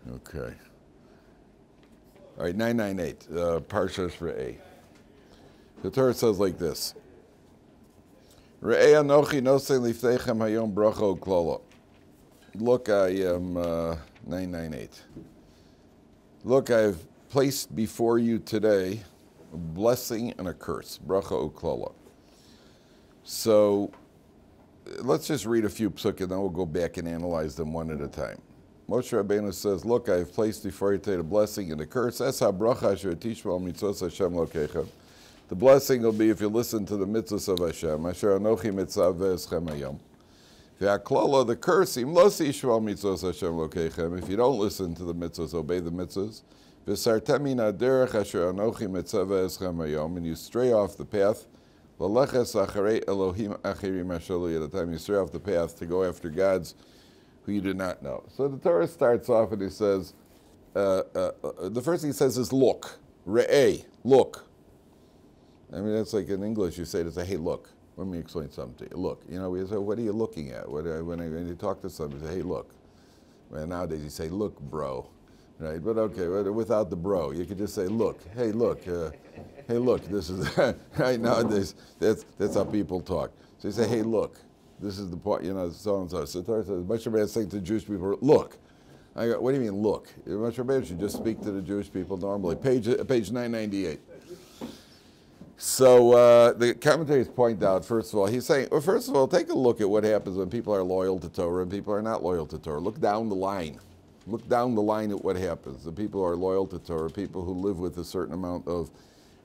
Okay. All right, 998. Parsha is Re'eh. The Torah says like this. Re'eh anochi nosei lifteichem hayom bracha u'klala. Look, I am 998. Look, I've placed before you today a blessing and a curse. Bracha u'klala. So let's just read a few psukim, and then we'll go back and analyze them one at a time. Moshe Rabbeinu says, look, I have placed before you today a blessing and a curse. That's how bracha asher tishma mitzvos Hashem lokecha. The blessing will be if you listen to the mitzvos of Hashem. Asher anochi mitzav ve'eschem hayom. Ve'aklala, the curse, im lo tishma mitzvos Hashem lokechem. If you don't listen to the mitzvos, obey the mitzvos. V'sartem min haderech asher anochi mitzav ve'eschem hayom. And you stray off the path. L'leches acharei Elohim achirim asher lo yad. The time you stray off the path to go after gods who you do not know. So the Torah starts off and he says, the first thing he says is look, re'eh, look. I mean, that's like in English you say to say, hey, look. Let me explain something to you. Look, you know, we say, what are you looking at? When you talk to somebody, you say, hey, look. Well, nowadays you say, look, bro, right? But okay, without the bro, you could just say, look, hey, look, hey, look. This is right nowadays. That's how people talk. So you say, hey, look. This is the point, you know, so and so. So the Torah says, Moshe Rabbeinu is saying to Jewish people, look. I go, what do you mean, look? Moshe Rabbeinu should just speak to the Jewish people normally. Page 998. So the commentators point out, first of all, he's saying, well, first of all, take a look at what happens when people are loyal to Torah and people are not loyal to Torah. Look down the line. Look down the line at what happens. The people who are loyal to Torah, people who live with a certain amount of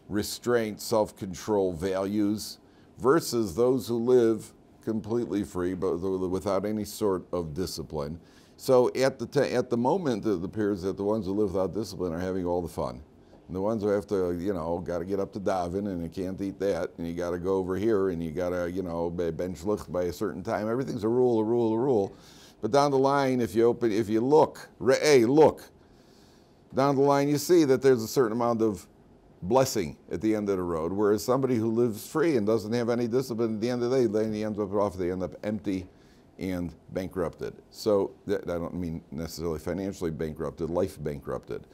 restraint, self-control, values, versus those who live completely free, but without any sort of discipline. So at the moment, it appears that the ones who live without discipline are having all the fun. And the ones who have to, you know, got to get up to daven and you can't eat that, and you got to go over here and you got to, you know, bench licht by a certain time. Everything's a rule, a rule, a rule. But down the line, if you look, re'eh, look. Down the line, you see that there's a certain amount of blessing at the end of the road, whereas somebody who lives free and doesn't have any discipline, at the end of the day, then they end up empty and bankrupted. So I don't mean necessarily financially bankrupted, life bankrupted.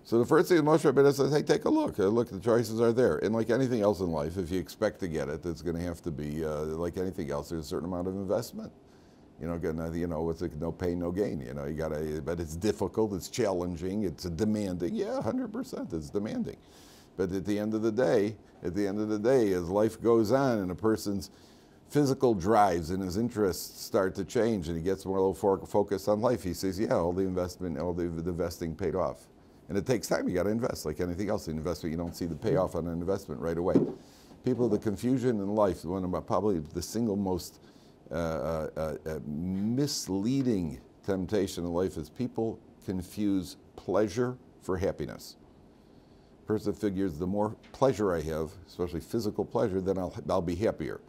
So the first thing Moshe Rabbeinu says, hey, take a look. Look, the choices are there. And like anything else in life, if you expect to get it, it's going to have to be, like anything else, there's a certain amount of investment. You know, what's it, no pain, no gain. You know, you got to, but it's difficult, it's challenging, it's demanding. Yeah, 100%, it's demanding. But at the end of the day, as life goes on and a person's physical drives and his interests start to change and he gets more a little focused on life, he says, yeah, all the investment, all the investing paid off. And it takes time. You got to invest like anything else. In investment, you don't see the payoff on an investment right away. People, the confusion in life, one of probably the single most misleading temptation in life is people confuse pleasure for happiness. Person figures the more pleasure I have, especially physical pleasure, then I'll be happier.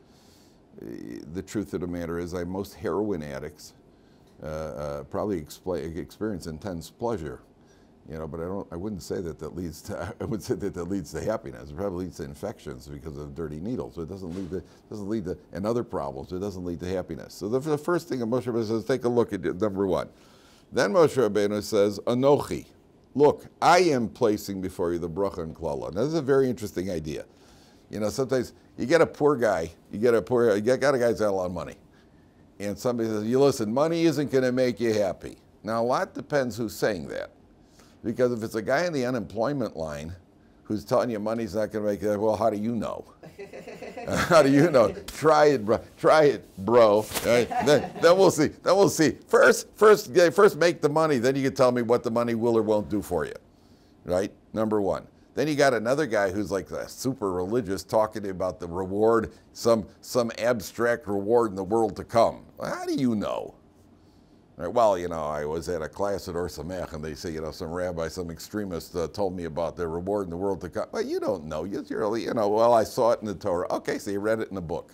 The truth of the matter is, most heroin addicts probably experience intense pleasure, you know. But I wouldn't say that leads to. I would say that leads to happiness. It probably leads to infections because of dirty needles. So it doesn't lead to and other problems. It doesn't lead to happiness. So the first thing Moshe Rabbeinu says, take a look at number one. Then Moshe Rabbeinu says, Anochi. Look, I am placing before you the bracha and klala. Now, this is a very interesting idea. You know, sometimes you get a poor guy, you got a guy who's got a lot of money. And somebody says, you listen, money isn't going to make you happy. Now, a lot depends who's saying that. Because if it's a guy in the unemployment line who's telling you money's not going to make you happy, well, how do you know? How do you know? Try it, bro. Try it, bro. Right? Then we'll see. Then we'll see. First make the money. Then you can tell me what the money will or won't do for you. Right? Number one. Then you got another guy who's like super religious, talking to you about the reward, some abstract reward in the world to come. Well, how do you know? Right? Well, you know, I was at a class at Ohr Somayach, and they say, you know, some rabbi, some extremist told me about the reward in the world to come. Well, you don't know. You know, well, I saw it in the Torah. Okay, so you read it in the book.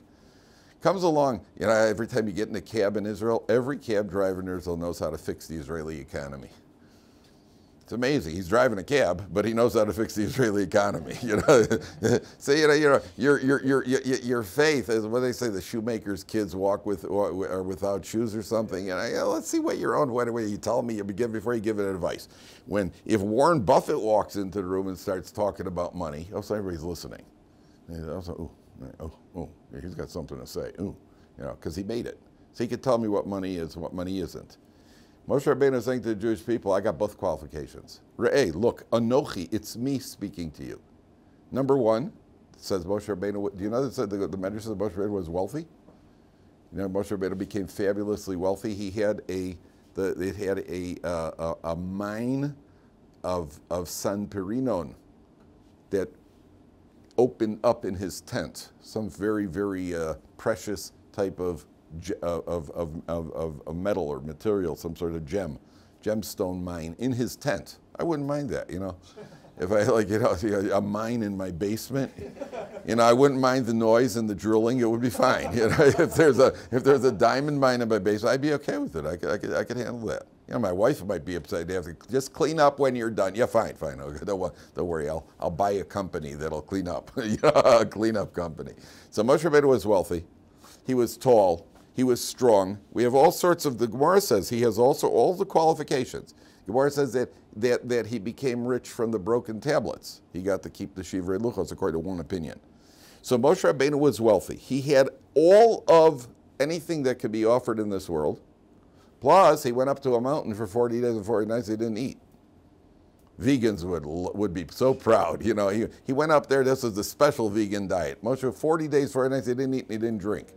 Comes along, you know, every time you get in a cab in Israel, every cab driver in Israel knows how to fix the Israeli economy. It's amazing. He's driving a cab, but he knows how to fix the Israeli economy. So your faith is what they say. The shoemaker's kids walk with or without shoes or something. Let's see what your own. What you tell me before you give it advice. If Warren Buffett walks into the room and starts talking about money, so everybody's listening. He's got something to say. Because he made it. So he could tell me what money is and what money isn't. Moshe Rabbeinu is saying to the Jewish people, I got both qualifications. Re'eh, look, Anochi, it's me speaking to you. Number one, says Moshe Rabbeinu, do you know that said the Medrash says Moshe Rabbeinu was wealthy? Moshe Rabbeinu became fabulously wealthy. He had a mine of San Perinon that opened up in his tent, some very, very precious type of metal or material, some sort of gemstone mine in his tent. I wouldn't mind that, If I a mine in my basement, I wouldn't mind the noise and the drilling. It would be fine. If there's a diamond mine in my basement, I'd be okay with it. I could handle that. My wife might be upset. They have to just clean up when you're done. Yeah, fine. Okay, don't worry. I'll buy a company that'll clean up. A cleanup company. So Moshe Rabbeinu was wealthy. He was tall. He was strong. We have all sorts of, the Gemara says he has also all the qualifications. The Gemara says that he became rich from the broken tablets. He got to keep the Shivrei Luchos, according to one opinion. So Moshe Rabbeinu was wealthy. He had all of anything that could be offered in this world. Plus, he went up to a mountain for 40 days and 40 nights. He didn't eat. Vegans would be so proud. He went up there. This was the special vegan diet. Moshe, 40 days, 40 nights, he didn't eat and he didn't drink.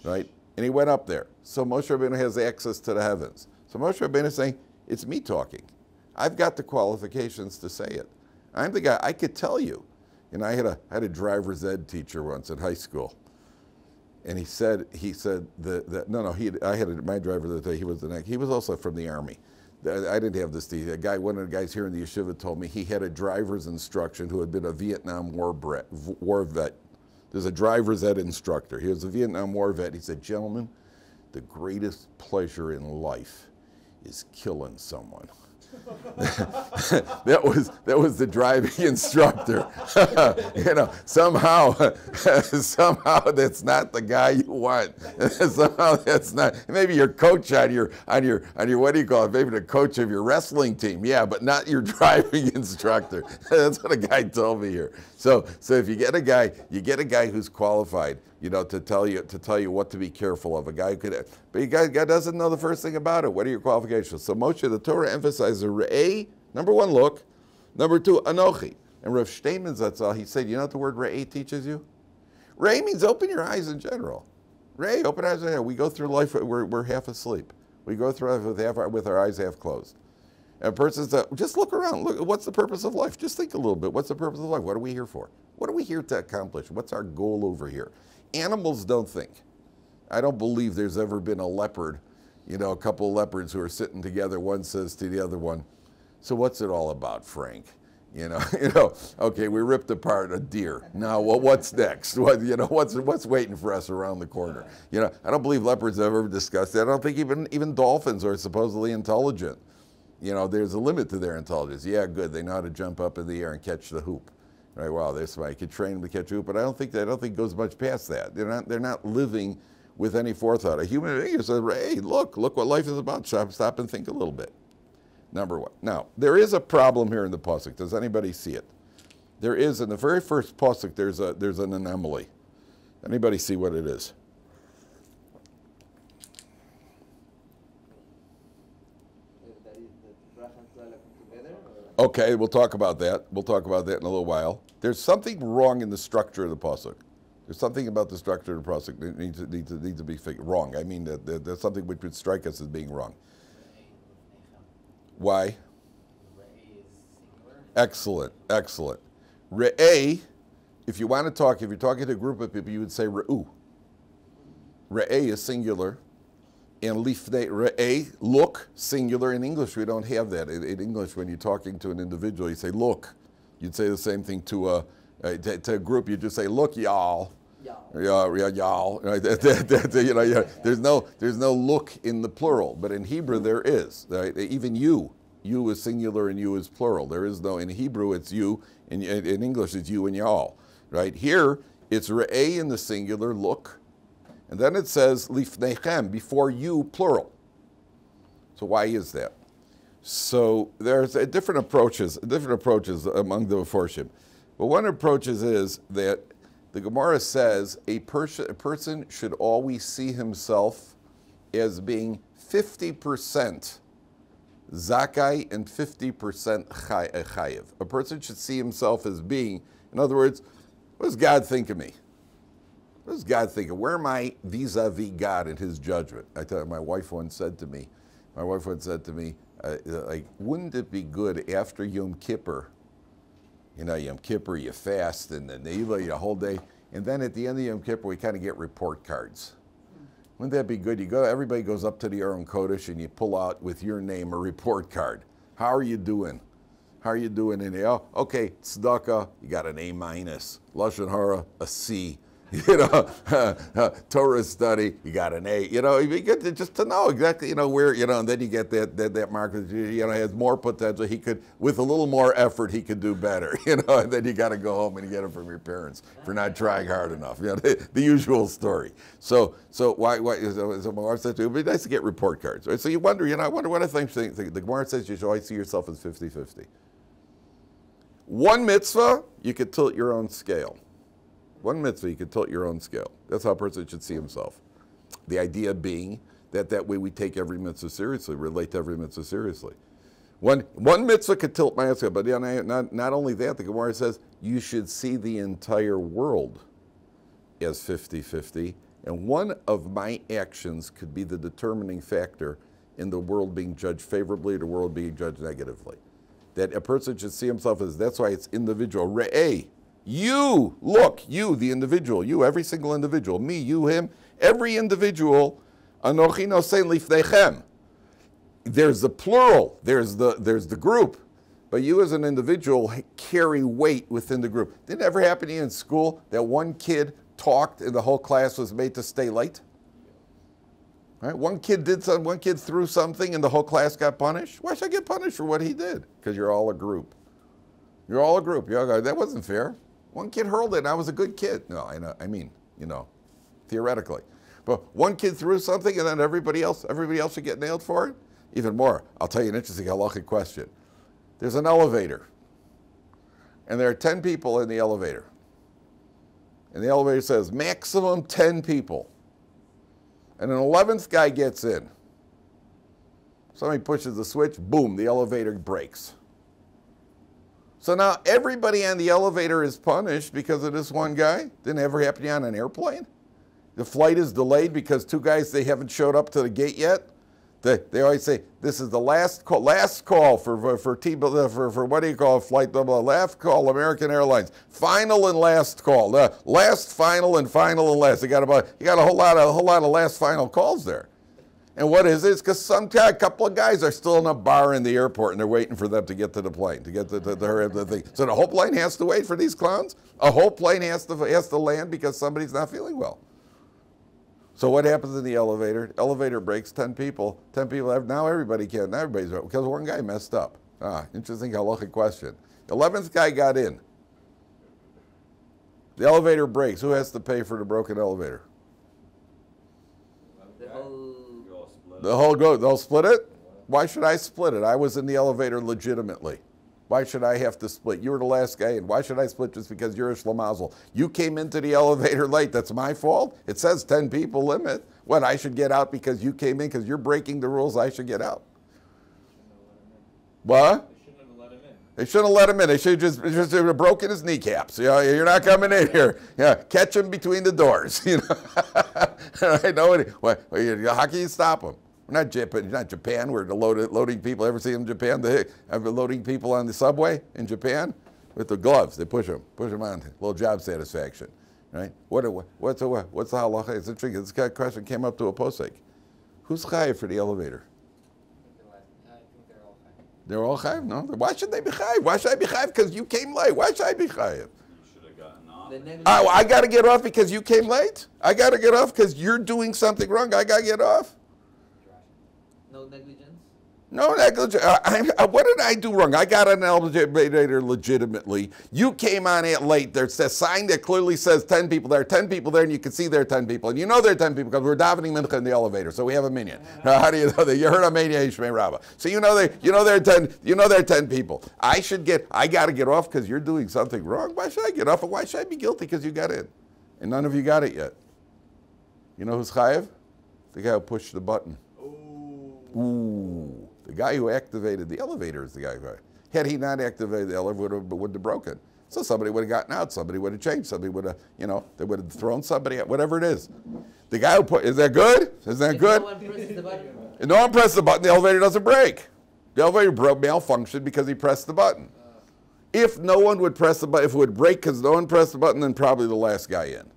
Right? And he went up there. So Moshe Rabbeinu has access to the heavens. So Moshe Rabbeinu is saying, it's me talking. I've got the qualifications to say it. I'm the guy, I could tell you. I had a driver's ed teacher once at high school. And he said my driver that day, he was also from the Army. I didn't have this. One of the guys here in the yeshiva told me he had a driver's instruction who had been a Vietnam War vet. There's a driver's ed instructor. He was a Vietnam War vet. He said, gentlemen, the greatest pleasure in life is killing someone. that was the driving instructor. Somehow that's not the guy you want. Somehow that's not. Maybe your coach on your what do you call it? Maybe the coach of your wrestling team. Yeah, but not your driving instructor. That's what a guy told me here. So if you get a guy who's qualified, to tell you what to be careful of. A guy could, but a guy doesn't know the first thing about it. What are your qualifications? So Moshe, the Torah emphasizes Re'eh, number one, look. Number two, Anochi. And Rav Shteinman Zatzal, he said, you know what the word Re'eh teaches you? Re'eh means open your eyes in general. Re'eh, open eyes in general. We go through life, we're half asleep. We go through life with our eyes half closed. And a person says, just look around. Look, what's the purpose of life? Just think a little bit. What's the purpose of life? What are we here for? What are we here to accomplish? What's our goal over here? Animals don't think. I don't believe there's ever been a leopard, a couple of leopards who are sitting together. One says to the other one, so what's it all about, Frank? Okay, we ripped apart a deer. Now, what's next? What's waiting for us around the corner? I don't believe leopards have ever discussed that. I don't think even dolphins are supposedly intelligent. There's a limit to their intelligence. Yeah, good. They know how to jump up in the air and catch the hoop. Right? Wow, there's somebody could train them to catch a hoop, but I don't think it goes much past that. They're not living with any forethought. A human being says, hey, look what life is about. Stop and think a little bit. Number one. Now, there is a problem here in the pasuk. Does anybody see it? There is, in the very first pasuk, there's an anomaly. Anybody see what it is? Okay, we'll talk about that. We'll talk about that in a little while. There's something wrong in the structure of the pasuk. There's something about the structure of the pasuk that needs to be wrong. I mean, there's something which would strike us as being wrong. Why? Excellent. Re'eh, if you're talking to a group of people, you would say re'u. Re'eh is singular. And lifnei re'eh, look, singular. In English, we don't have that. In English, when you're talking to an individual, you say, look. You'd say the same thing to a group. You just say, look, y'all. Y'all. There's no look in the plural, but in Hebrew there is. Right? Even you You is singular and you is plural. There is no, in Hebrew it's you, in English it's you and y'all. Right? Here, it's re'eh in the singular, look. And then it says lifnechem, before you, plural. So why is that? So there's different approaches among the Meforshim. But one approach is that the Gemara says a person should always see himself as being 50% zakai and 50% chayiv. A person should see himself as being, in other words, what does God think of me? What does God think of? Where am I vis-a-vis God in His judgment? I tell you, my wife once said to me, like, wouldn't it be good after Yom Kippur? You know, Yom Kippur, you fast, and then you a whole day, and then at the end of Yom Kippur, we kind of get report cards. Wouldn't that be good? Everybody goes up to the Aron Kodesh, and you pull out with your name a report card. How are you doing? How are you doing in there? Oh, okay, tzedakah, you got an A-. Lashon Hara, a C. You know, Torah study, you got an A. You know, you get just to know exactly, you know, where, you know, and then you get that mark that, you know, has more potential. He could, with a little more effort, he could do better. You know, and then you got to go home and you get it from your parents for not trying hard enough. You know, the usual story. So why? So my wife said to me, it'd be nice to get report cards. Right? So you wonder, you know, I wonder what I think. The Gemara says you should always see yourself as 50-50. One mitzvah, you could tilt your own scale. One mitzvah, you can tilt your own scale. That's how a person should see himself. The idea being that way we take every mitzvah seriously, relate to every mitzvah seriously. One mitzvah could tilt my scale, but not only that, the Gemara says you should see the entire world as 50-50, and one of my actions could be the determining factor in the world being judged favorably or the world being judged negatively. That a person should see himself as, that's why it's individual. Re'eh. You, look, you, the individual, you, every single individual, me, you, him, every individual, anochi nosein lifnechem. There's the plural, there's the group, but you as an individual carry weight within the group. Didn't it ever happen to you in school that one kid talked and the whole class was made to stay late? Right? One kid did something, one kid threw something and the whole class got punished. Why should I get punished for what he did? Because you're all a group. You're all a group. That wasn't fair. One kid hurled it and I was a good kid. No, I mean, you know, theoretically. But one kid threw something and then everybody else should get nailed for it? Even more, I'll tell you an interesting halachic question. There's an elevator and there are 10 people in the elevator. And the elevator says maximum 10 people. And an 11th guy gets in. Somebody pushes the switch, boom, the elevator breaks. So now everybody on the elevator is punished because of this one guy. Didn't ever happen to you on an airplane? The flight is delayed because two guys, they haven't showed up to the gate yet. They always say, this is the last call for what do you call a flight double? Last call, American Airlines. Final and last call. Last, final, and final and last. You got a whole lot of last final calls there. And what is it? It's because a couple of guys are still in a bar in the airport and they're waiting for them to get to the plane, to get to hurry up the thing. So the whole plane has to wait for these clowns? A whole plane has to land because somebody's not feeling well. So what happens in the elevator? Elevator breaks, 10 people. 10 people have, now everybody's because one guy messed up. Interesting halachic question. 11th guy got in. The elevator breaks. Who has to pay for the broken elevator? The whole group. They'll split it? Why should I split it? I was in the elevator legitimately. Why should I have to split? You were the last guy in. Why should I split just because you're a shlamazel? You came into the elevator late. That's my fault? It says 10 people limit. What, I should get out because you came in? Because you're breaking the rules, I should get out. What? They shouldn't have let him in. They shouldn't have let him in. They should just have broken his kneecaps. You know, you're not coming in here. Yeah, catch him between the doors. You know, I know it. How can you stop him? We're not Japan. We're loading people. Ever see in Japan? I've been loading people on the subway in Japan with the gloves. They push them on. Little job satisfaction, right? What's the halacha? It's interesting. This kind of question came up to a posek. Who's chayiv for the elevator? I think they're all chayiv. They're all chayiv? No. Why should they be chayiv? Why should I be chayiv? Because you came late. Why should I be chayiv? You should have gotten off. Oh, I got to get off because you came late? I got to get off because you're doing something wrong. I got to get off? No negligence? No, what did I do wrong? I got an elevator legitimately. You came on it late. There's a sign that clearly says 10 people there, 10 people there, and you can see there are 10 people. And you know there are 10 people because we're davening mincha in the elevator, so we have a minyan. Now, how do you know that? You heard a minyan Yishmei Rabbah. So you know there are 10 people. I got to get off because you're doing something wrong. Why should I get off? And why should I be guilty because you got in? And none of you got it yet. You know who's chayev? The guy who pushed the button. Ooh. The guy who activated the elevator is the guy who, had he not activated the elevator, it would have broken. So somebody would have gotten out, somebody would have changed, somebody would have, they would have thrown somebody out, whatever it is. The guy who is that good? Is that good? No one presses the button. If no one presses the button, the elevator doesn't break. The elevator malfunctioned because he pressed the button. If no one would press the button, if it would break because no one pressed the button, then probably the last guy in.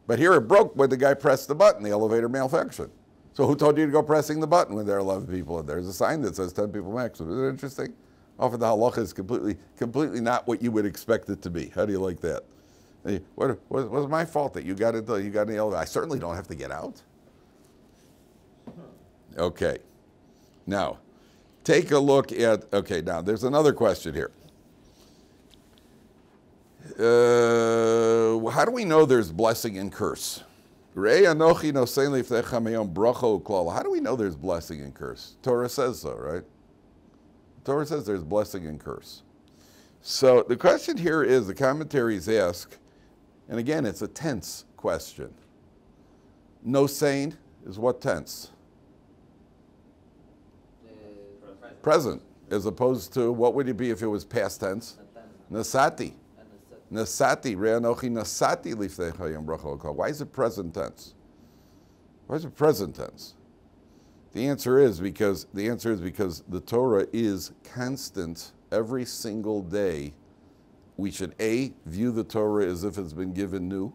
But here it broke when the guy pressed the button, the elevator malfunctioned. So who told you to go pressing the button when there are 11 people in there? There's a sign that says 10 people max. Isn't it interesting? Often the halacha is completely not what you would expect it to be. How do you like that? What was my fault that you got in the elevator? I certainly don't have to get out. Okay. Now, take a look at, now there's another question here. How do we know there's blessing and curse? How do we know there's blessing and curse? Torah says so, right? Torah says there's blessing and curse. So the question here is, the commentaries ask, and again, it's a tense question. No saint is what tense? Present, as opposed to, what would it be if it was past tense? Nasati. Nasati, re'anochi nasati lifnei hayom bracha l'kol. Why is it present tense? Why is it present tense? The answer is because the Torah is constant every single day. We should view the Torah as if it's been given new.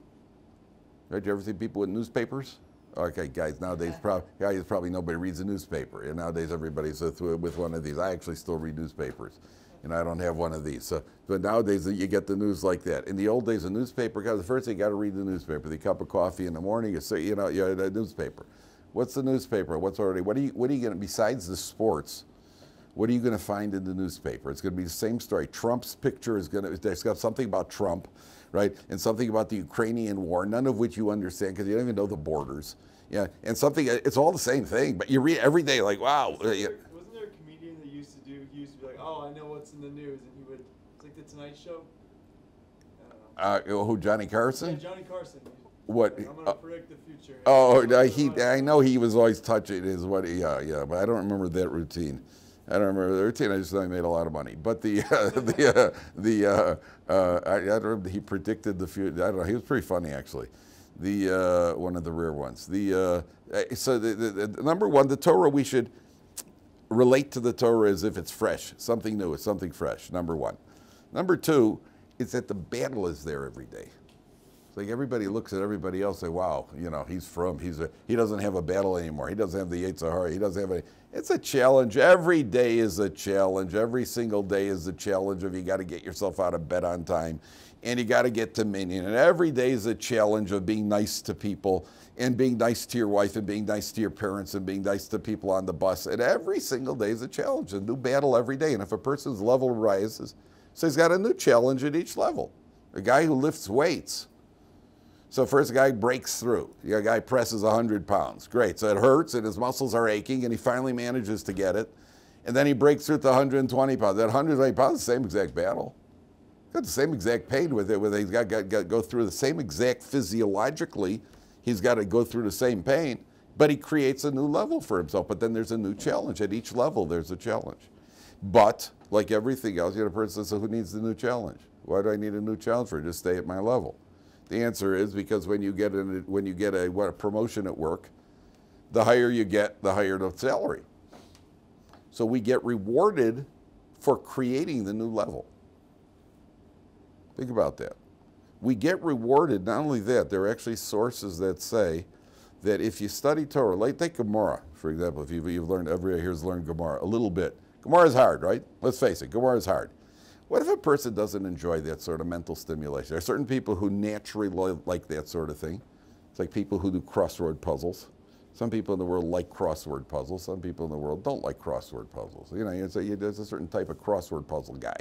Right? Do you ever see people with newspapers? Okay, guys, nowadays probably nobody reads a newspaper. And nowadays everybody's with one of these. I actually still read newspapers. And I don't have one of these. So, but nowadays you get the news like that. In the old days, a newspaper, the first thing you got to read the newspaper. The cup of coffee in the morning, you had a newspaper. What's the newspaper? What are you going to, besides the sports, what are you going to find in the newspaper? It's going to be the same story. Trump's picture it's got something about Trump, right? And something about the Ukrainian war, none of which you understand because you don't even know the borders. Yeah, and it's all the same thing, but you read every day like, wow. Wasn't there a comedian that used to be like, oh, I know what's in the news, and he would, it's like the Tonight Show. I don't know. Who, Johnny Carson? Yeah, Johnny Carson. What? I'm going to predict the future. I know he was always touching his but I don't remember that routine. I don't remember the routine. I just know he made a lot of money. But I don't remember, he predicted the future. I don't know. He was pretty funny actually. One of the rare ones. So number one, the Torah, we should relate to the Torah as if it's fresh, something new, it's something fresh. Number one. Number two, it's that the battle is there every day. It's like everybody looks at everybody else and say, wow, he doesn't have a battle anymore. He doesn't have the Yetzer Hara. He doesn't have any. It's a challenge. Every day is a challenge. Every single day is a challenge of you got to get yourself out of bed on time and you got to get to minyan. And every day is a challenge of being nice to people and being nice to your wife and being nice to your parents and being nice to people on the bus. And every single day is a challenge, a new battle every day. And if a person's level rises, so he's got a new challenge at each level. A guy who lifts weights. So first a guy breaks through. A guy presses 100 pounds. Great. So it hurts and his muscles are aching and he finally manages to get it. And then he breaks through to 120 pounds. That 120 pounds is the same exact battle. Got the same exact pain with it. Where he's got to go through the same exact physiologically. He's got to go through the same pain. But he creates a new level for himself. But then there's a new challenge. At each level there's a challenge. But like everything else, you get a person that says, who needs the new challenge? Why do I need a new challenge for? Just stay at my level. The answer is because when you get a promotion at work, the higher you get, the higher the salary. So we get rewarded for creating the new level. Think about that. We get rewarded, not only that, there are actually sources that say that if you study Torah, like take Gemara, for example, if you've learned, everybody here's learned Gemara a little bit. Gemara is hard, right? Let's face it, Gemara is hard. What if a person doesn't enjoy that sort of mental stimulation? There are certain people who naturally like that sort of thing. It's like people who do crossword puzzles. Some people in the world like crossword puzzles. Some people in the world don't like crossword puzzles. You know, there's a certain type of crossword puzzle guy,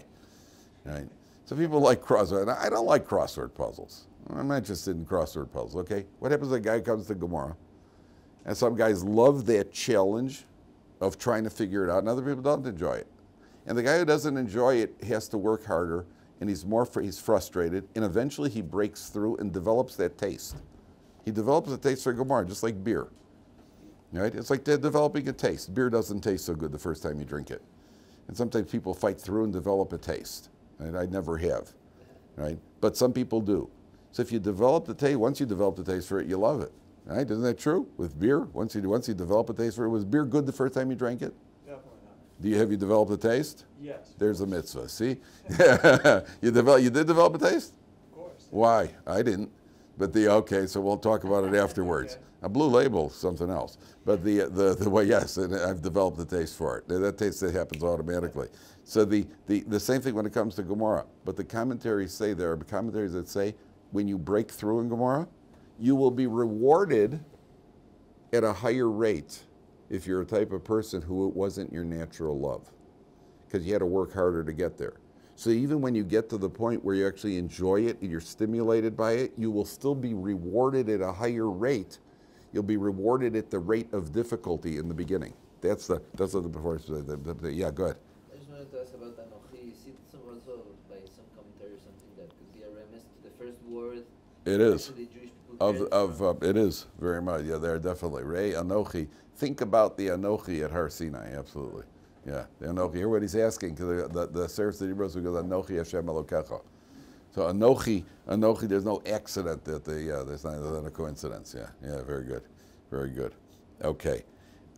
right? Some people like crossword. I don't like crossword puzzles. I'm not interested in crossword puzzles, okay? What happens if a guy comes to Gemara, and some guys love that challenge of trying to figure it out, and other people don't enjoy it. And the guy who doesn't enjoy it has to work harder, and he's frustrated, and eventually he breaks through and develops that taste. He develops a taste for Gemara, just like beer. Right? It's like they're developing a taste. Beer doesn't taste so good the first time you drink it. And sometimes people fight through and develop a taste. Right? I never have. Right? But some people do. So if you develop the taste, once you develop the taste for it, you love it. Right? Isn't that true? With beer, once you develop a taste for it, was beer good the first time you drank it? Definitely not. Have you developed a taste? Yes. There's a mitzvah. See? You did develop a taste? Of course. Why? I didn't. But okay, so we'll talk about it afterwards. Okay. A Blue Label, something else. But the way, yes, and I've developed a taste for it. That taste that happens automatically. So the same thing when it comes to Gemara. But the commentaries say, there are commentaries that say, when you break through in Gemara, you will be rewarded at a higher rate if you're a type of person who it wasn't your natural love. Because you had to work harder to get there. So even when you get to the point where you actually enjoy it and you're stimulated by it, you will still be rewarded at a higher rate. You'll be rewarded at the rate of difficulty in the beginning. That's what the before. Yeah, go ahead. I just wanted to ask about Anochi. You see some also by some commentary or something that could be a remiss to the first word. It is. The Jewish people It is very much. Yeah, they're definitely. Rei Anochi. Think about the Anochi at Har Sinai. Absolutely. Yeah, the Anochi. Hear what he's asking, because the Sefer Tzedibros goes Anochi Hashem Elokecha. So Anochi, there's no accident that there's not a coincidence. Yeah, very good, very good. Okay,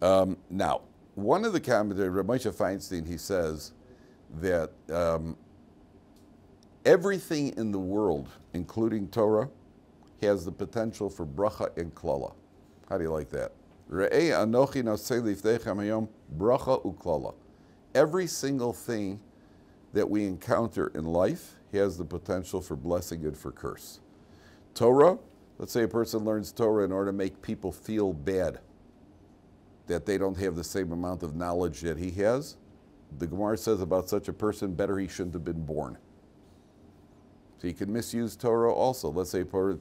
now one of the commentators, Rabbi Moshe Feinstein, he says that everything in the world, including Torah, has the potential for bracha and klala. How do you like that? Re'ei anochi nosei lifteichem hayom bracha uklala. Every single thing that we encounter in life has the potential for blessing and for curse. Torah, let's say a person learns Torah in order to make people feel bad, that they don't have the same amount of knowledge that he has. The Gemara says about such a person, better he shouldn't have been born. So you can misuse Torah also. Let's say Torah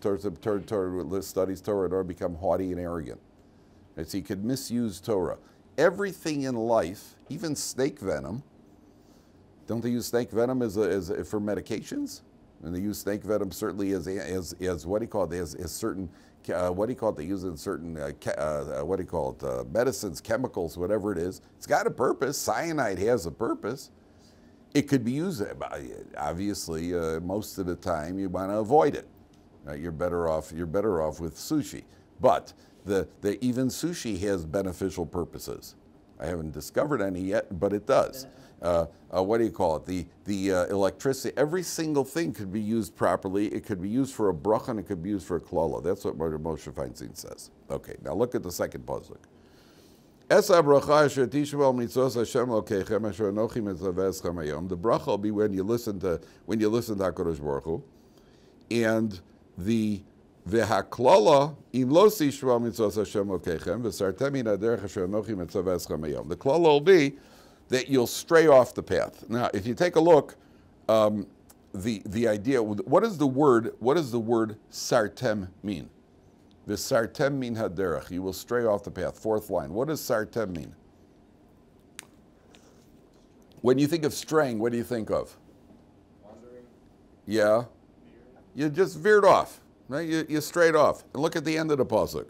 studies Torah in order to become haughty and arrogant. Right? So you could misuse Torah. Everything in life, even snake venom, don't they use snake venom as for medications? And they use snake venom certainly as what do you call it? As certain what do you call it? They use it in certain what do you call it? Medicines, chemicals, whatever it is. It's got a purpose. Cyanide has a purpose. It could be used. Obviously, most of the time you want to avoid it. Right? You're better off with sushi. But even sushi has beneficial purposes. I haven't discovered any yet, but it does. What do you call it? The electricity. Every single thing could be used properly. It could be used for a bracha and it could be used for a klala. That's what Moshe Feinstein says. Okay, now look at the second pasuk. The bracha will be when you listen to HaKadosh Baruch Hu, and the v'haklala im lo tishma'u mitzvos Hashem Elokechem v'sartem min haderech asher anochi metzav eschem hayom. The klala will be that you'll stray off the path. Now, if you take a look, the idea, what does the word sartem mean? The sartem min haderech, you will stray off the path. Fourth line. What does sartem mean? When you think of straying, what do you think of? Wandering. Yeah, you just veered off. Right? You strayed off. And look at the end of the pasuk.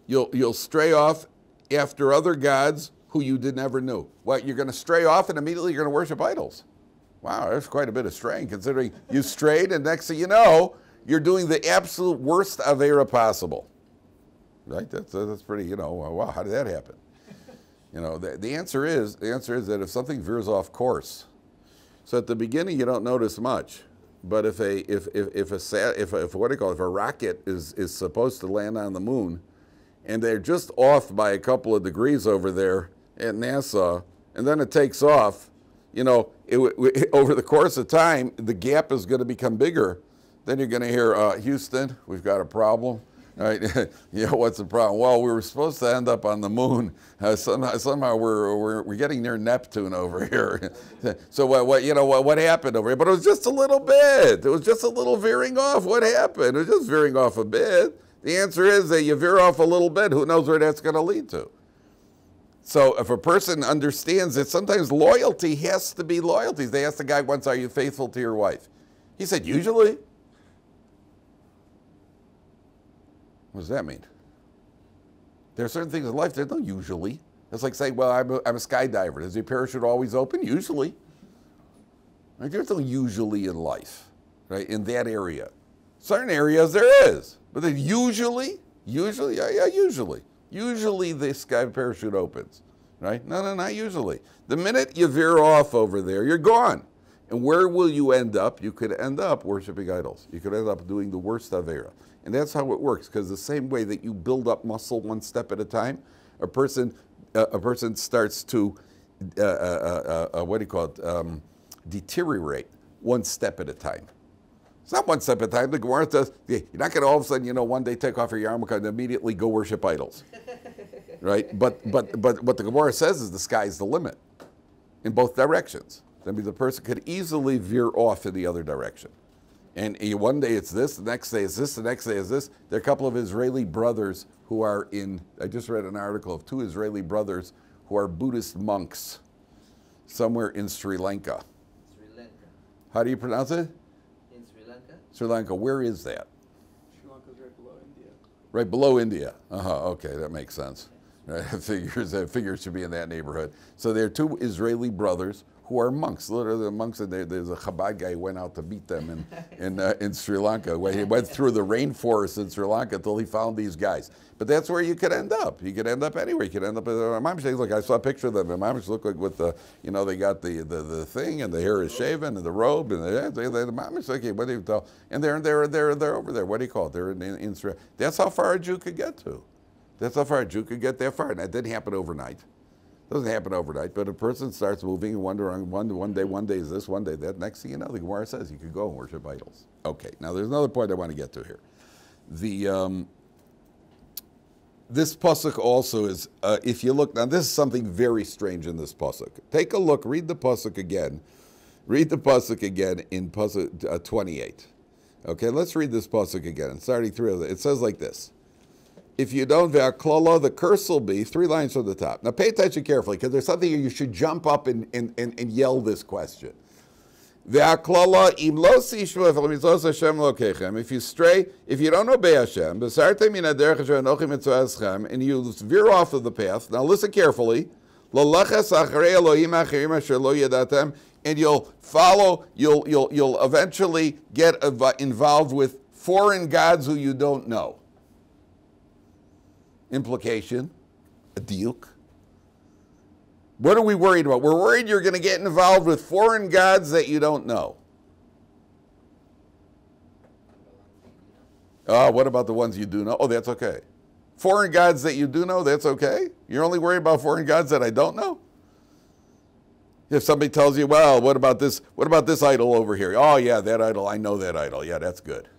You'll stray off after other gods who you never knew. What, you're going to stray off and immediately you're going to worship idols? Wow, there's quite a bit of straying, considering you strayed and next thing you know, you're doing the absolute worst avera possible. Right? That's pretty, wow, how did that happen? The answer is that if something veers off course, so at the beginning you don't notice much, but if a rocket is supposed to land on the moon, and they're just off by a couple of degrees over there at NASA, and then it takes off, over the course of time, the gap is going to become bigger. Then you're going to hear, Houston, we've got a problem. Right? What's the problem? Well, we were supposed to end up on the moon. Somehow we're getting near Neptune over here. So what happened over here? But it was just a little bit. It was just a little veering off. What happened? It was just veering off a bit. The answer is that you veer off a little bit. Who knows where that's going to lead to? So if a person understands that sometimes loyalty has to be loyalty. They asked the guy once, "Are you faithful to your wife?" He said, "Usually." What does that mean? There are certain things in life, there's no usually. It's like saying, well, I'm a skydiver. Does your parachute always open? Usually. Right? There's no usually in life, right? In that area. Certain areas there is. But then usually, yeah, usually. Usually the sky parachute opens, right? No, not usually. The minute you veer off over there, you're gone. And where will you end up? You could end up worshiping idols. You could end up doing the worst Avera. And that's how it works, because the same way that you build up muscle one step at a time, a person starts to, deteriorate one step at a time. It's not one step at a time. The Gemara says, you're not going to all of a sudden, one day take off your yarmulke and immediately go worship idols. Right? But what the Gemara says is the sky is the limit in both directions. That means the person could easily veer off in the other direction. And one day it's this, the next day it's this, the next day is this. There are a couple of Israeli brothers who are I just read an article of 2 Israeli brothers who are Buddhist monks somewhere in Sri Lanka. Sri Lanka. How do you pronounce it? In Sri Lanka? Sri Lanka, where is that? Sri Lanka's right below India. Right below India. Okay, that makes sense. Right? Figures should be in that neighborhood. So there are 2 Israeli brothers who are monks, literally the monks, and there's a Chabad guy who went out to beat them in Sri Lanka. He went through the rainforest in Sri Lanka until he found these guys. But that's where you could end up. You could end up anywhere. You could end up at Mamish. Look, I saw a picture of them. Mamish look like with the, they got the thing, and the hair is shaven, and the robe, and the Mamish. Okay, what do you tell? And they're over there. What do you call it? They're in Sri. That's how far a Jew could get to. That's how far a Jew could get that far, and that didn't happen overnight. Doesn't happen overnight, but a person starts moving and wondering, one day is this, one day that. Next thing you know, the Gemara says you could go and worship idols. Okay, now there's another point I want to get to here. This pasuk also is, if you look, now this is something very strange in this pasuk. Take a look, read the pasuk again. Read the pasuk again in pasuk 28. Okay, let's read this pasuk again. And starting through it says like this. If you don't, the curse will be 3 lines from the top. Now pay attention carefully, because there's something you should jump up and yell this question. If you stray, if you don't obey Hashem, and you veer off of the path, now listen carefully, and you'll follow, you'll eventually get involved with foreign gods who you don't know. Implication, a diuk. What are we worried about? We're worried you're going to get involved with foreign gods that you don't know. What about the ones you do know? Oh, that's okay. Foreign gods that you do know, that's okay? You're only worried about foreign gods that I don't know? If somebody tells you, well, what about this idol over here? Oh, yeah, that idol, I know that idol. Yeah, that's good.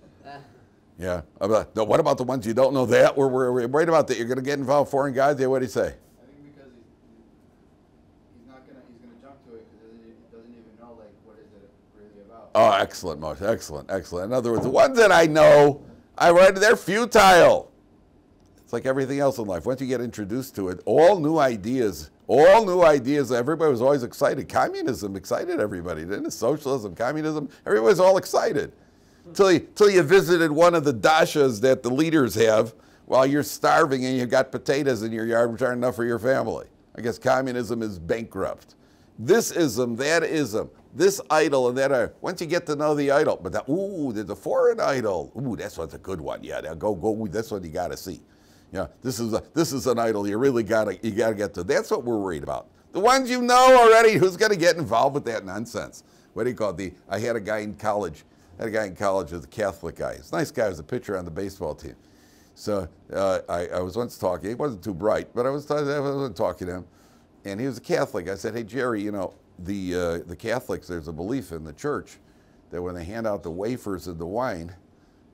Yeah. No, what about the ones you don't know that? We're worried about that. You're going to get involved with foreign gods? Yeah, what do you say? I think because he's gonna jump to it because he doesn't even know what is it really about. Oh, excellent, Moshe. Excellent. In other words, the ones that I know, they're futile. It's like everything else in life. Once you get introduced to it, all new ideas, everybody was always excited. Communism excited everybody, didn't it? Socialism, communism, everybody was all excited. Till you visited one of the dashas that the leaders have while you're starving and you've got potatoes in your yard which aren't enough for your family. I guess communism is bankrupt. This ism, that ism, this idol and that idol. Once you get to know the idol, but there's a foreign idol. Ooh, that's one's a good one. Yeah, now go. This one you got to see. Yeah, this is an idol you really gotta get to. That's what we're worried about. The ones you know already. Who's going to get involved with that nonsense? What do you call it? I had a guy in college. Who's a Catholic guy. He's a nice guy. He was a pitcher on the baseball team. So I was once talking. He wasn't too bright, but I was talking to him, and he was a Catholic. I said, "Hey Jerry, the Catholics, there's a belief in the church that when they hand out the wafers and the wine,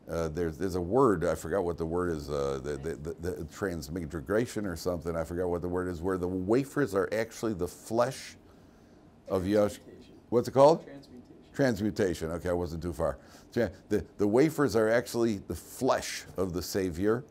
there's a word, I forgot what the word is, the transmigration or something, I forgot what the word is, where the wafers are actually the flesh of Yash. What's it called? Transmutation. Okay, I wasn't too far. The wafers are actually the flesh of the Savior,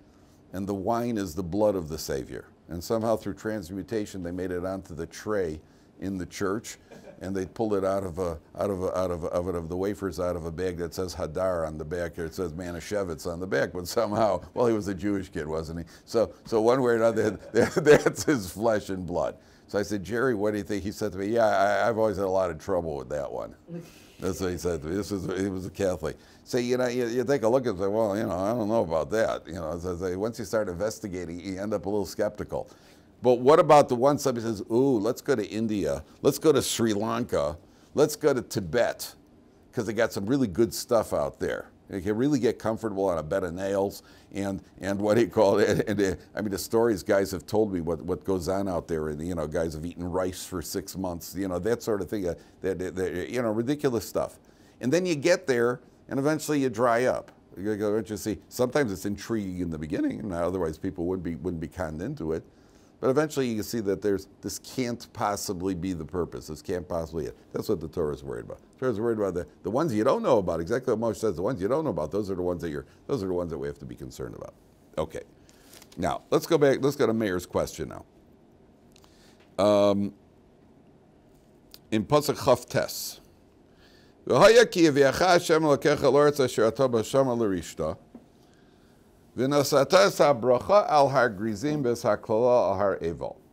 and the wine is the blood of the Savior. And somehow through transmutation, they made it onto the tray in the church, and they pulled it out of the wafers out of a bag that says Hadar on the back. Here it says Manischewitz on the back, but somehow, well, he was a Jewish kid, wasn't he? So one way or another, that's his flesh and blood. So I said, Jerry, what do you think? He said to me, yeah, I've always had a lot of trouble with that one. That's what he said to me. He was a Catholic. So, you take a look and say, well, I don't know about that. Once you start investigating, you end up a little skeptical. But what about the one somebody says, ooh, let's go to India, let's go to Sri Lanka, let's go to Tibet, because they got some really good stuff out there. You can really get comfortable on a bed of nails, and what do you call it? And I mean, the stories guys have told me what goes on out there, and guys have eaten rice for 6 months, that sort of thing, ridiculous stuff. And then you get there, and eventually you dry up. You see, sometimes it's intriguing in the beginning, and otherwise people wouldn't be conned into it. But eventually you can see that this can't possibly be the purpose. This can't possibly be it. That's what the Torah is worried about. The Torah is worried about the ones you don't know about. Exactly what Moshe says. The ones you don't know about. Those are the ones that we have to be concerned about. Okay. Now let's go back. Let's go to Meir's question now. In Pasuk Chaf Tes.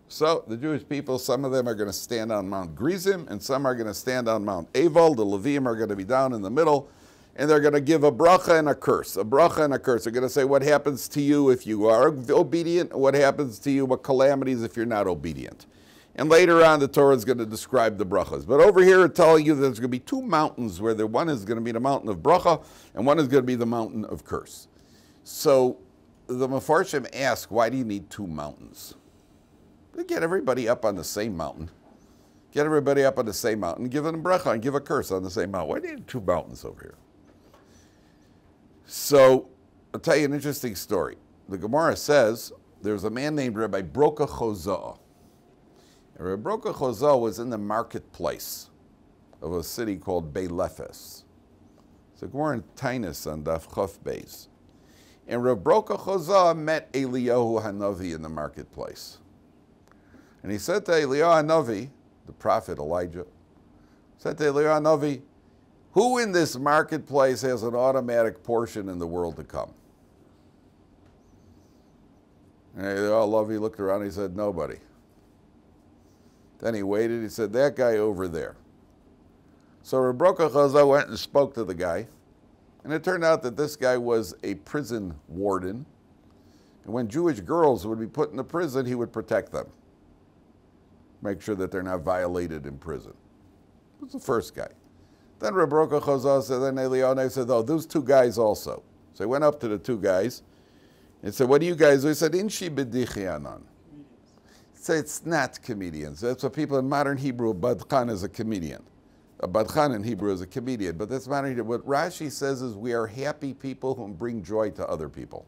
So the Jewish people, some of them are going to stand on Mount Gerizim, and some are going to stand on Mount Eval. The Levim are going to be down in the middle, and they're going to give a bracha and a curse. A bracha and a curse. They're going to say what happens to you if you are obedient, what happens to you, what calamities if you're not obedient. And later on, the Torah is going to describe the brachas. But over here, it's telling you that there's going to be two mountains, where the one is going to be the mountain of bracha, and one is going to be the mountain of curse. So the Mefarshim ask, why do you need two mountains? Get everybody up on the same mountain. Get everybody up on the same mountain, give them a bracha and give a curse on the same mountain. Why do you need two mountains over here? So I'll tell you an interesting story. The Gemara says there's a man named Rabbi Broka Chozah. And Rabbi Broka Chozah was in the marketplace of a city called Beilefes. So Gemara in Tainus on Daf Chaf Beis. And Rav Broka Chozah met Eliyahu Hanavi in the marketplace. And he said to Eliyahu Hanavi, the prophet Elijah, said to Eliyahu Hanavi, who in this marketplace has an automatic portion in the world to come? And Eliyahu Hanavi looked around and he said, nobody. Then he waited, he said, that guy over there. So Rav Broka Chozah went and spoke to the guy. And it turned out that this guy was a prison warden. And when Jewish girls would be put in the prison, he would protect them. Make sure that they're not violated in prison. That's the first guy. Then Rabbi Broka Chozah said, then Eliyahu said, oh, those two guys also. So he went up to the two guys and said, what do you guys do? He said, Inshi b'dichianan. So it's not comedians. That's what people in modern Hebrew, Badchan is a comedian. A Badchan in Hebrew is a comedian, but that's not what Rashi says is we are happy people who bring joy to other people.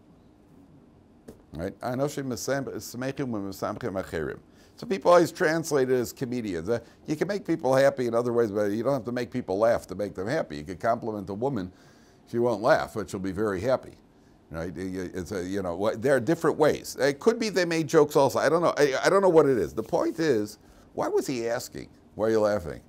Right? So people always translate it as comedians. You can make people happy in other ways, but you don't have to make people laugh to make them happy. You can compliment a woman, she won't laugh, but she'll be very happy. Right? It's there are different ways. It could be they made jokes also. I don't know. I don't know what it is. The point is, why was he asking? Why are you laughing?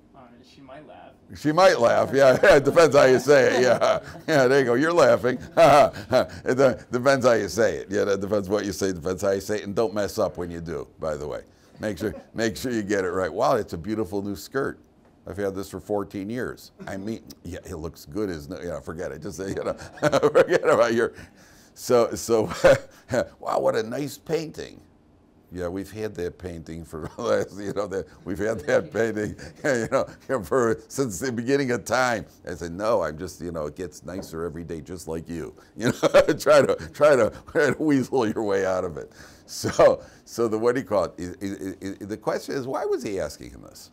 She might laugh. She might laugh, yeah. It depends how you say it, yeah. Yeah, there you go. You're laughing. It depends how you say it. Yeah, that depends what you say, depends how you say it. And don't mess up when you do, by the way. Make sure you get it right. Wow, it's a beautiful new skirt. I've had this for 14 years. I mean, yeah, it looks good, isn't it? Yeah, forget it. Just say, forget about your... So wow, what a nice painting. Yeah, we've had that painting for the last, we've had that painting, since the beginning of time. I said, no, I'm just, it gets nicer every day, just like you. Try to weasel your way out of it. So what do you call it? The question is, why was he asking him this?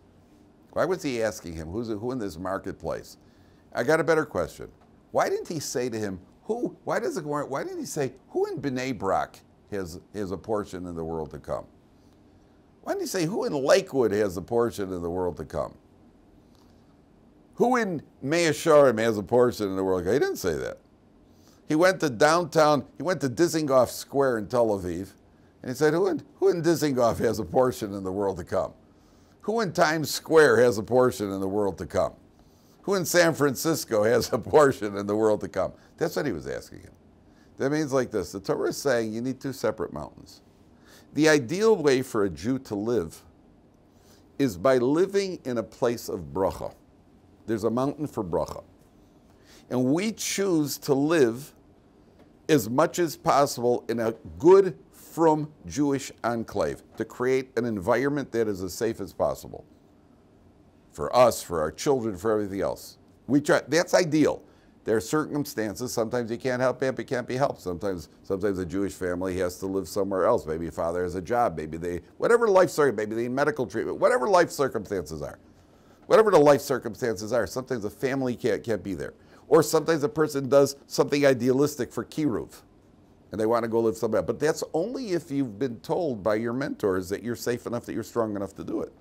Why was he asking him, who in this marketplace? I got a better question. Why didn't he say to him, who? Why didn't he say who in Bnei Brak has a portion in the world to come? Why didn't he say who in Lakewood has a portion in the world to come? Who in Mea Shearim has a portion in the world to come? He didn't say that. He went to downtown, he went to Dizengoff Square in Tel Aviv, and he said, who in Dizengoff has a portion in the world to come? Who in Times Square has a portion in the world to come? Who in San Francisco has a portion in the world to come? That's what he was asking him. That means like this, the Torah is saying you need two separate mountains. The ideal way for a Jew to live is by living in a place of bracha. There's a mountain for bracha. And we choose to live as much as possible in a good, frum Jewish enclave to create an environment that is as safe as possible. For us, for our children, for everything else. We try, that's ideal. There are circumstances, sometimes you can't help it, it can't be helped. Sometimes a Jewish family has to live somewhere else. Maybe a father has a job, maybe whatever life circumstances, maybe they need medical treatment, whatever life circumstances are. Whatever the life circumstances are, sometimes a family can't be there. Or sometimes a person does something idealistic for kiruv, and they want to go live somewhere. But that's only if you've been told by your mentors that you're safe enough, that you're strong enough to do it.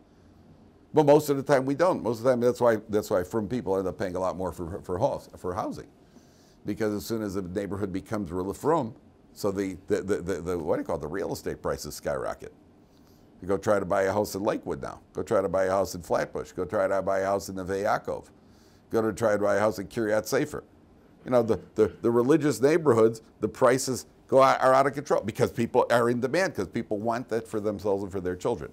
But most of the time we don't. Most of the time that's why frum people end up paying a lot more for housing, because as soon as the neighborhood becomes really frum, so the what do you call it, the real estate prices skyrocket. You go try to buy a house in Lakewood now. Go try to buy a house in Flatbush. Go try to buy a house in Neve Yaakov. Go to try to buy a house in Kiryat Sefer. You know, the religious neighborhoods, the prices are out of control because people are in demand, because people want that for themselves and for their children.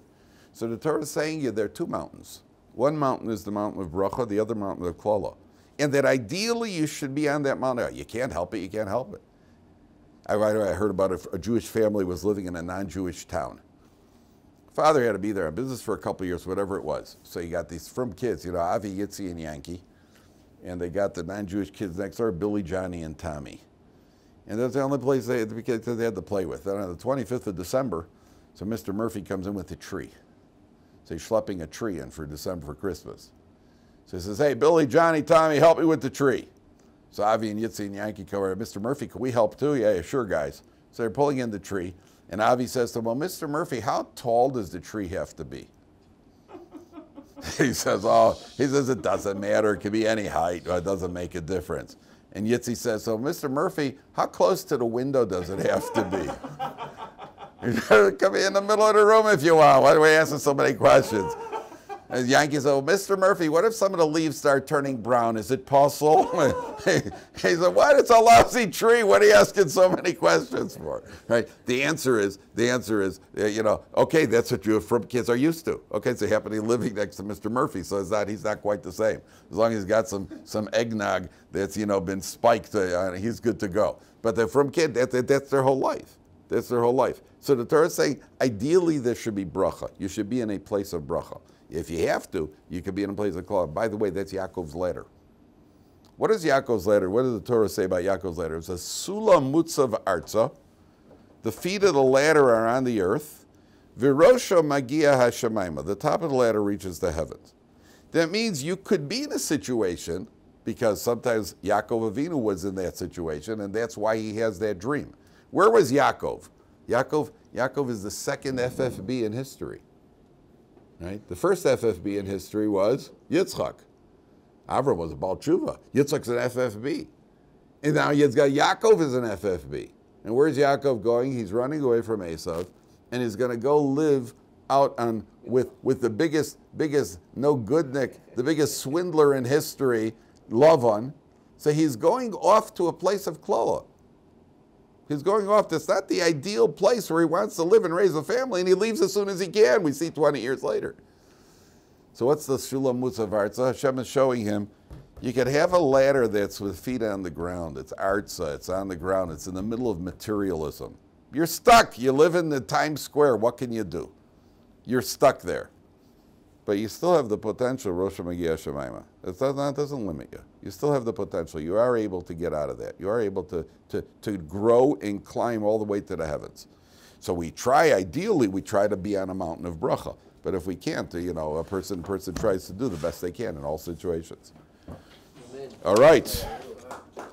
So the Torah is saying there are two mountains. One mountain is the mountain of bracha, the other mountain of klala. And that ideally you should be on that mountain. You can't help it, you can't help it. I heard about a Jewish family was living in a non-Jewish town. Father had to be there on business for a couple of years, whatever it was. So you got these frum kids, you know, Avi, Yitzi, and Yankee. And they got the non-Jewish kids next door, Billy, Johnny, and Tommy. And that's the only place they had to play with. Then on the 25th of December, so Mr. Murphy comes in with a tree. So he's schlepping a tree in for December for Christmas. So he says, hey, Billy, Johnny, Tommy, help me with the tree. So Avi and Yitzi and Yankee come over, Mr. Murphy, can we help too? Yeah, sure, guys. So they're pulling in the tree. And Avi says to him, well, Mr. Murphy, how tall does the tree have to be? He says, it doesn't matter. It could be any height. It doesn't make a difference. And Yitzi says, so Mr. Murphy, how close to the window does it have to be? You come in the middle of the room if you want. Why are we asking so many questions? And Yankee said, well, Mr. Murphy, what if some of the leaves start turning brown? Is it possible? He said, what? It's a lousy tree. What are you asking so many questions for? Right? The answer is, you know, okay, that's what you frum kids are used to. Okay, so you happen to be living next to Mr. Murphy, so he's not quite the same. As long as he's got some eggnog that's, you know, been spiked, he's good to go. But the frum kid, that's their whole life. That's their whole life. So the Torah is saying, ideally there should be bracha. You should be in a place of bracha. If you have to, you could be in a place of klala. By the way, that's Yaakov's ladder. What is Yaakov's ladder? What does the Torah say about Yaakov's ladder? It says, Sula mutzav arza. The feet of the ladder are on the earth. Virosha magia hashamayma. The top of the ladder reaches the heavens. That means you could be in a situation, because sometimes Yaakov Avinu was in that situation, and that's why he has that dream. Where was Yaakov? Yaakov is the second FFB in history. Right? The first FFB in history was Yitzchak. Avram was a Baal Tshuva. Yitzchak's an FFB. And now you've got Yaakov as an FFB. And where's Yaakov going? He's running away from Esav, and he's going to go live out on with the biggest no goodnik, the biggest swindler in history, Lavan. So he's going off to a place of klala. He's going off. That's not the ideal place where he wants to live and raise a family, and he leaves as soon as he can. We see 20 years later. So what's the Shulam Mutzav Arza? Hashem is showing him, you could have a ladder that's with feet on the ground. It's Arza, it's on the ground, it's in the middle of materialism. You're stuck. You live in the Times Square. What can you do? You're stuck there. But you still have the potential, Rosh Magia Shemaima. That doesn't limit you. You still have the potential. You are able to get out of that. You are able to grow and climb all the way to the heavens. So ideally, we try to be on a mountain of bracha. But if we can't, you know, a person tries to do the best they can in all situations. Amen. All right.